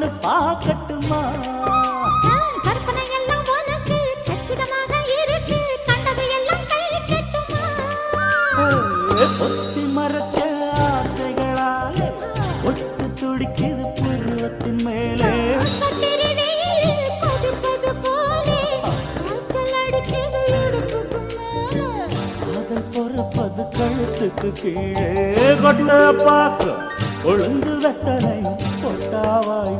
வந்து பார்க்கட்டுமா கற்பனை எல்லாம் உனக்கு கச்சிதமாக இருக்கு கண்டது எல்லாம் கை கட்டுமா ஒத்தி மறைச்ச ஆசைகளால ஒட்டு துடிக்குது பருவத்தின் மேலே கொதிப்பது போலே காய்ச்சல் அடிக்குது இடுப்புக்கு மேலே காதல் பொறுப்பது கழுத்துக்கு கீழே கொட்ட பார்க்க கொழுந்து வெத்தனை பொட்டாவாய்